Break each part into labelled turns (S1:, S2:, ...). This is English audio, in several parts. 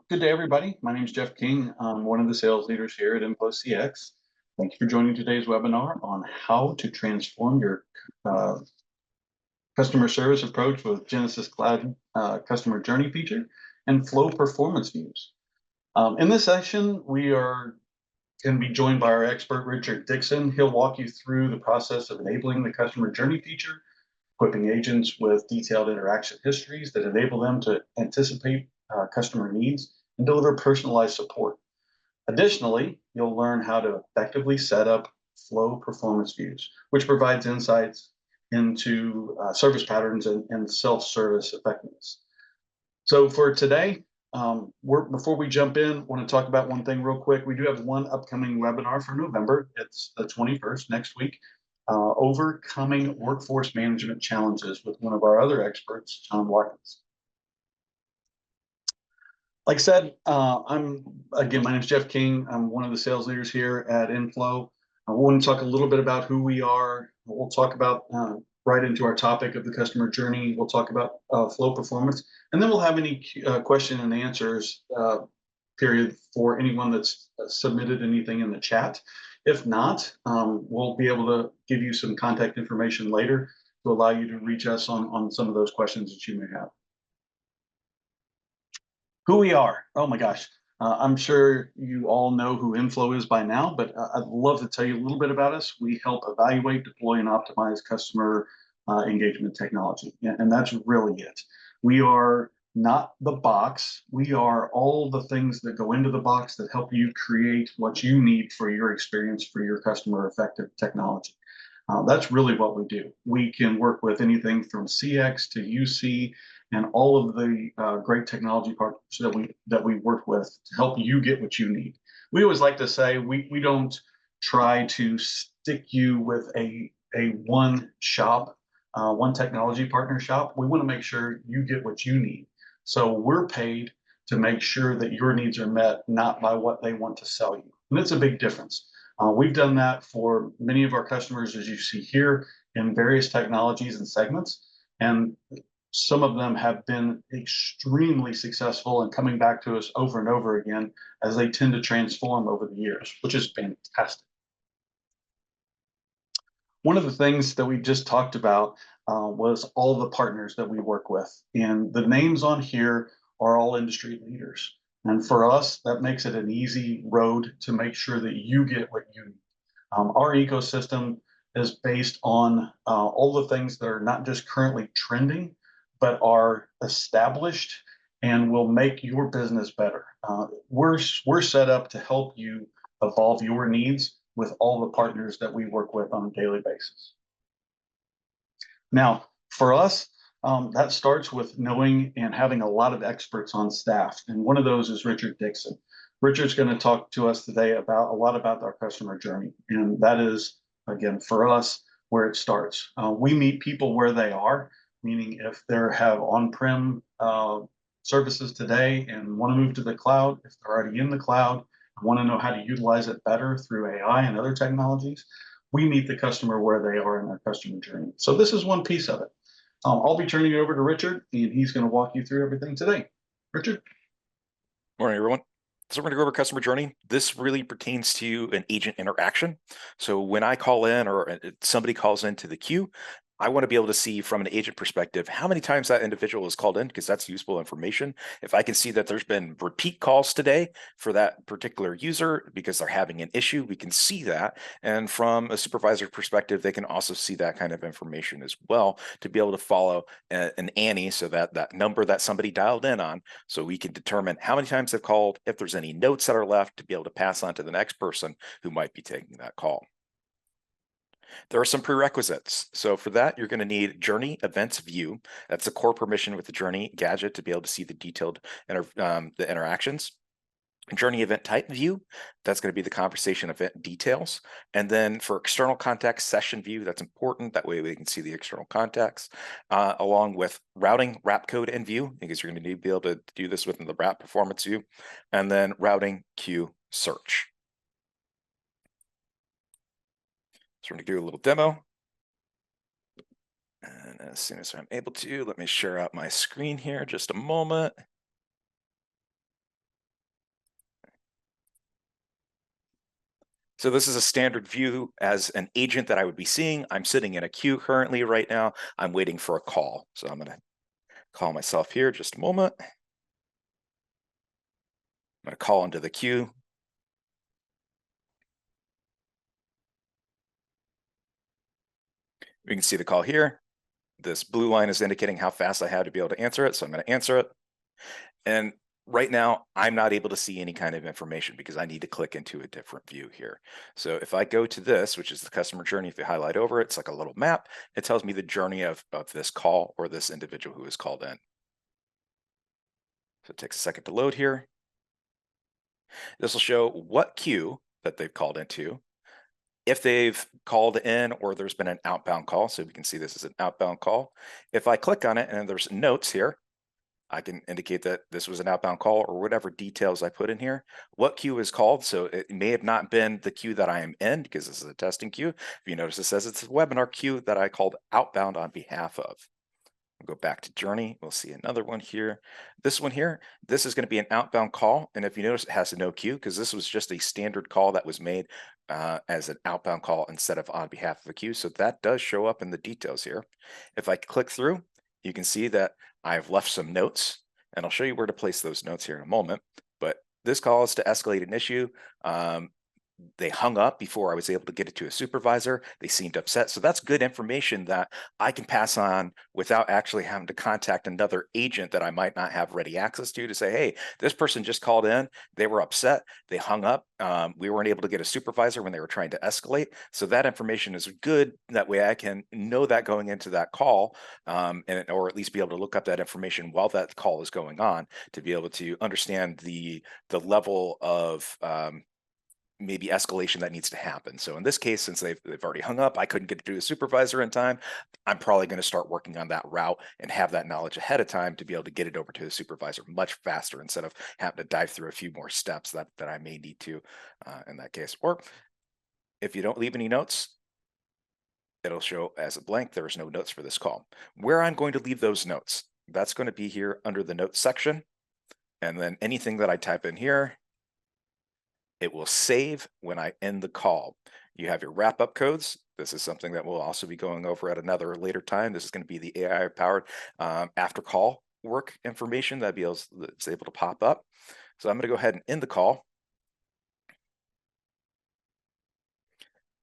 S1: Good day, everybody. My name is Jeff King. I'm one of the sales leaders here at InflowCX. Thank you for joining today's webinar on how to transform your uh, customer service approach with Genesys Cloud customer journey feature and flow performance views. In this session, we are can be joined by our expert, Richard Dixon. He'll walk you through the process of enabling the customer journey feature, equipping agents with detailed interaction histories that enable them to anticipate customer needs and deliver personalized support. Additionally, you'll learn how to effectively set up flow performance views, which provides insights into service patterns and self-service effectiveness. So for today, before we jump in, want to talk about one thing real quick. We do have one upcoming webinar for November. It's the 21st, next week, overcoming workforce management challenges with one of our other experts, John Watkins. Like I said, my name is Jeff King. I'm one of the sales leaders here at Inflow. I want to talk a little bit about who we are. We'll talk about right into our topic of the customer journey. We'll talk about flow performance, and then we'll have any question and answers period for anyone that's submitted anything in the chat. If not, we'll be able to give you some contact information later to allow you to reach us on some of those questions that you may have. Who we are. Oh my gosh. I'm sure you all know who Inflow is by now, but I'd love to tell you a little bit about us. We help evaluate, deploy, and optimize customer engagement technology. And that's really it. We are not the box. We are all the things that go into the box that help you create what you need for your experience, for your customer effective technology. That's really what we do. We can work with anything from CX to UC and all of the great technology partners that we work with to help you get what you need. We always like to say we don't try to stick you with a one shop, one technology partner shop. We want to make sure you get what you need. So we're paid to make sure that your needs are met, not by what they want to sell you. And it's a big difference. We've done that for many of our customers, as you see here, in various technologies and segments. And some of them have been extremely successful in coming back to us over and over again as they tend to transform over the years, which is fantastic. One of the things that we just talked about was all the partners that we work with. And the names on here are all industry leaders. And for us, that makes it an easy road to make sure that you get what you need. Our ecosystem is based on all the things that are not just currently trending, but are established and will make your business better. We're set up to help you evolve your needs with all the partners that we work with on a daily basis. Now, for us, that starts with knowing and having a lot of experts on staff. And one of those is Richard Dixon. Richard's going to talk to us today about a lot about our customer journey. And that is, again, for us, where it starts. We meet people where they are, meaning if they have on-prem services today and want to move to the cloud, if they're already in the cloud, want to know how to utilize it better through AI and other technologies, we meet the customer where they are in their customer journey. So this is one piece of it. I'll be turning it over to Richard, and he's going to walk you through everything today. Richard?
S2: Morning, everyone. So we're going to go over customer journey. This really pertains to an agent interaction. So when I call in or somebody calls into the queue, I want to be able to see from an agent perspective how many times that individual is called in, because that's useful information. If I can see that there's been repeat calls today for that particular user because they're having an issue, we can see that. And from a supervisor perspective, they can also see that kind of information as well to be able to follow an Annie, so that number that somebody dialed in on, so we can determine how many times they've called, if there's any notes that are left to be able to pass on to the next person who might be taking that call. There are some prerequisites. So for that, you're going to need Journey Events View. That's the core permission with the Journey gadget to be able to see the detailed the interactions. Journey Event Type View, that's going to be the conversation event details. And then for external context session view, that's important. That way we can see the external context, along with routing, wrap code, and view, because you're going to need to be able to do this within the wrap performance view, and then routing, queue, search. So we're going to do a little demo. And as soon as I'm able to, let me share out my screen here just a moment. So this is a standard view as an agent that I would be seeing. I'm sitting in a queue currently right now. I'm waiting for a call. So I'm going to call myself here just a moment. I'm going to call into the queue. We can see the call here. This blue line is indicating how fast I have to be able to answer it. So I'm going to answer it. And right now, I'm not able to see any kind of information because I need to click into a different view here. So if I go to this, which is the customer journey, if you highlight over it, it's like a little map. It tells me the journey of this call or this individual who is called in. So it takes a second to load here. This will show what queue that they've called into, if they've called in or there's been an outbound call. So we can see this is an outbound call. If I click on it and there's notes here, I can indicate that this was an outbound call or whatever details I put in here, what queue is called. So it may have not been the queue that I am in because this is a testing queue. If you notice, it says it's a webinar queue that I called outbound on behalf of. We'll go back to journey. We'll see another one here. This one here, this is going to be an outbound call. And if you notice, it has a no queue because this was just a standard call that was made as an outbound call instead of on behalf of a queue. So that does show up in the details here. If I click through, you can see that I've left some notes, and I'll show you where to place those notes here in a moment. But this call is to escalate an issue. They hung up before I was able to get it to a supervisor. They seemed upset. So that's good information that I can pass on without actually having to contact another agent that I might not have ready access to say, hey, this person just called in. They were upset. They hung up. We weren't able to get a supervisor when they were trying to escalate. So that information is good. That way I can know that going into that call, or at least be able to look up that information while that call is going on to be able to understand the level of maybe escalation that needs to happen. So in this case, since they've already hung up, I couldn't get to a supervisor in time. I'm probably going to start working on that route and have that knowledge ahead of time to be able to get it over to the supervisor much faster instead of having to dive through a few more steps that I may need to in that case. Or if you don't leave any notes, it'll show as a blank. There is no notes for this call. Where I'm going to leave those notes, that's going to be here under the notes section. And then anything that I type in here, it will save when I end the call. You have your wrap up codes. This is something that we'll also be going over at another later time. This is going to be the AI powered after call work information that's able to pop up. So I'm going to go ahead and end the call.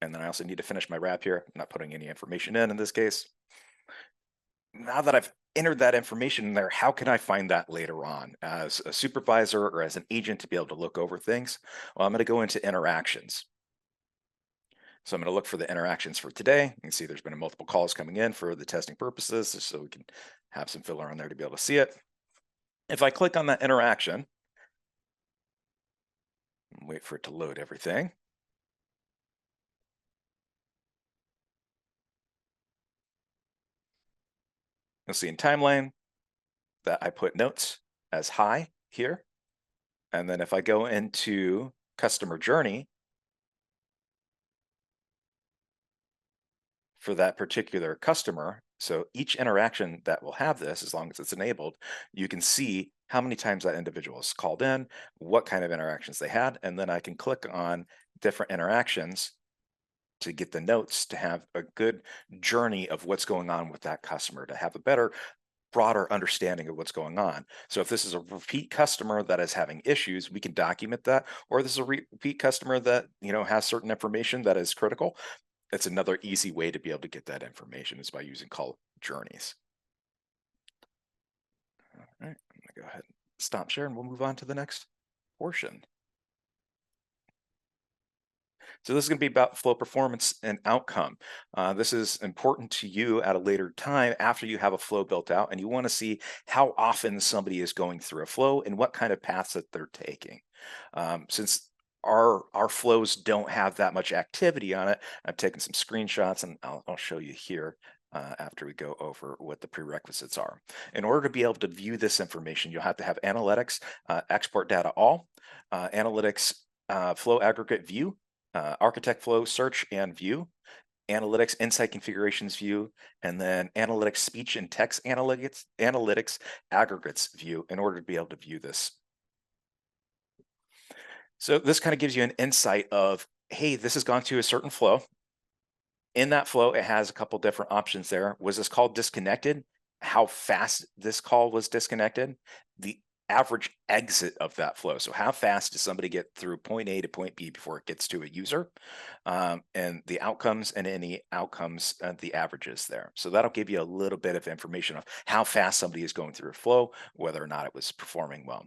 S2: And then I also need to finish my wrap here. I'm not putting any information in this case. Now that I've entered that information in there, how can I find that later on as a supervisor or as an agent to be able to look over things? Well, I'm going to go into interactions. So I'm going to look for the interactions for today. You can see there's been multiple calls coming in for the testing purposes, so we can have some filler on there to be able to see it. If I click on that interaction, and wait for it to load everything. You'll see in timeline that I put notes as high here. And then if I go into customer journey, for that particular customer. So each interaction that will have this, as long as it's enabled, you can see how many times that individual is called in, what kind of interactions they had, and then I can click on different interactions to get the notes to have a good journey of what's going on with that customer, to have a better broader understanding of what's going on. So if this is a repeat customer that is having issues, we can document that, or this is a repeat customer that has certain information that is critical. It's another easy way to be able to get that information is by using call journeys. All right, I'm gonna go ahead and stop share and we'll move on to the next portion. So this is going to be about flow performance and outcome. This is important to you at a later time after you have a flow built out and you want to see how often somebody is going through a flow and what kind of paths that they're taking. Since our flows don't have that much activity on it, I've taken some screenshots and I'll show you here after we go over what the prerequisites are. In order to be able to view this information, you'll have to have analytics, export data all, analytics flow aggregate view, architect flow search and view, analytics insight configurations view, and then analytics speech and text analytics aggregates view in order to be able to view this. So this kind of gives you an insight of, hey, this has gone to a certain flow. In that flow, it has a couple different options there. Was this call disconnected? How fast this call was disconnected? The average exit of that flow. So how fast does somebody get through point A to point B before it gets to a user? And the outcomes and any outcomes, the averages there. So that'll give you a little bit of information of how fast somebody is going through a flow, whether or not it was performing well.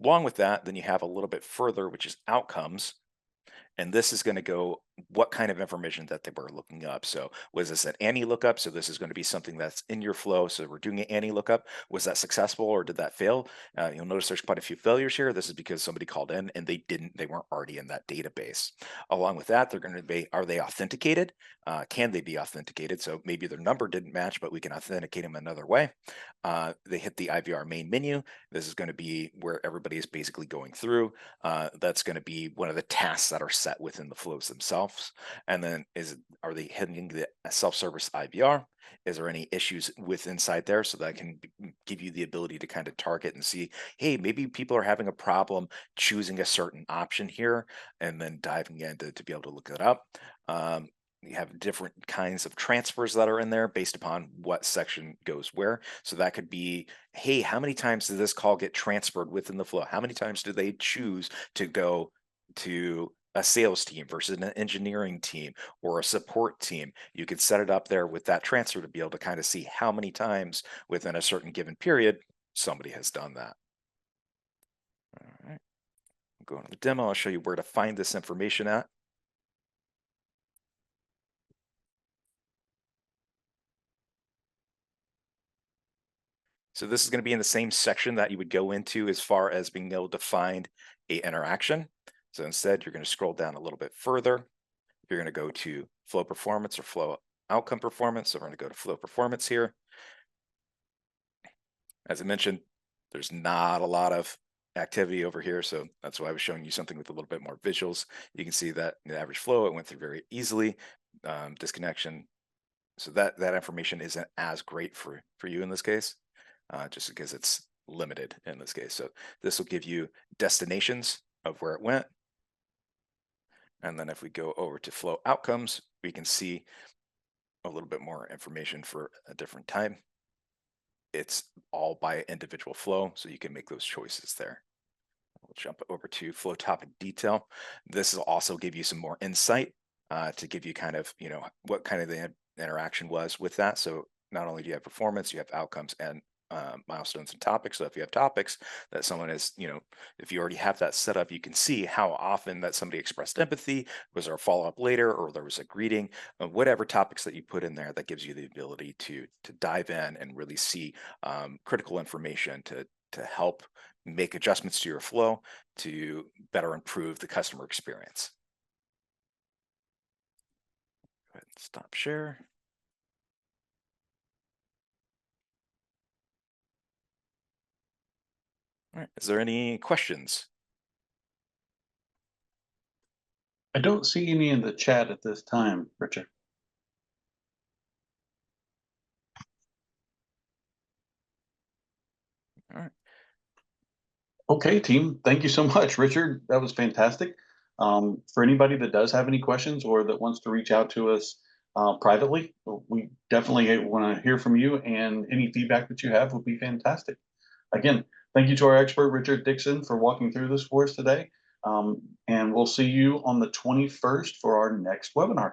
S2: Along with that, then you have a little bit further, which is outcomes. And this is going to go what kind of information that they were looking up. So was this an Annie lookup? So this is going to be something that's in your flow. So we're doing an Annie lookup. Was that successful or did that fail? You'll notice there's quite a few failures here. This is because somebody called in and they weren't already in that database. Along with that, they're going to be, are they authenticated? Can they be authenticated? So maybe their number didn't match, but we can authenticate them another way. They hit the IVR main menu. This is going to be where everybody is basically going through. That's going to be one of the tasks that are set within the flows themselves. And then are they hitting the self-service IVR? Is there any issues with inside there? So that can give you the ability to kind of target and see, hey, maybe people are having a problem choosing a certain option here, and then diving in to be able to look it up. You have different kinds of transfers that are in there based upon what section goes where. So that could be, hey, how many times did this call get transferred within the flow? How many times do they choose to go to a sales team versus an engineering team or a support team? You could set it up there with that transfer to be able to kind of see how many times within a certain given period somebody has done that. All right, go to the demo. I'll show you where to find this information at. So this is going to be in the same section that you would go into as far as being able to find a interaction. So instead, you're going to scroll down a little bit further. You're going to go to flow performance or flow outcome performance. So we're going to go to flow performance here. As I mentioned, there's not a lot of activity over here. So that's why I was showing you something with a little bit more visuals. You can see that the average flow, it went through very easily. Disconnection. So that information isn't as great for you in this case. Just because it's limited in this case. So this will give you destinations of where it went. And then if we go over to flow outcomes, we can see a little bit more information for a different time. It's all by individual flow, so you can make those choices there. We'll jump over to flow topic detail. This will also give you some more insight to give you kind of, what kind of the interaction was with that. So not only do you have performance, you have outcomes and milestones and topics. So if you have topics that someone is, if you already have that set up, you can see how often that somebody expressed empathy, was there a follow-up later, or there was a greeting, whatever topics that you put in there, that gives you the ability to dive in and really see critical information to help make adjustments to your flow to better improve the customer experience. Go ahead and stop share. All right, is there any questions?
S1: I don't see any in the chat at this time, Richard.
S2: All right.
S1: Okay, team. Thank you so much, Richard. That was fantastic. For anybody that does have any questions or that wants to reach out to us privately, we definitely want to hear from you, and any feedback that you have would be fantastic. Again, thank you to our expert, Richard Dixon, for walking through this for us today. And we'll see you on the 21st for our next webinar.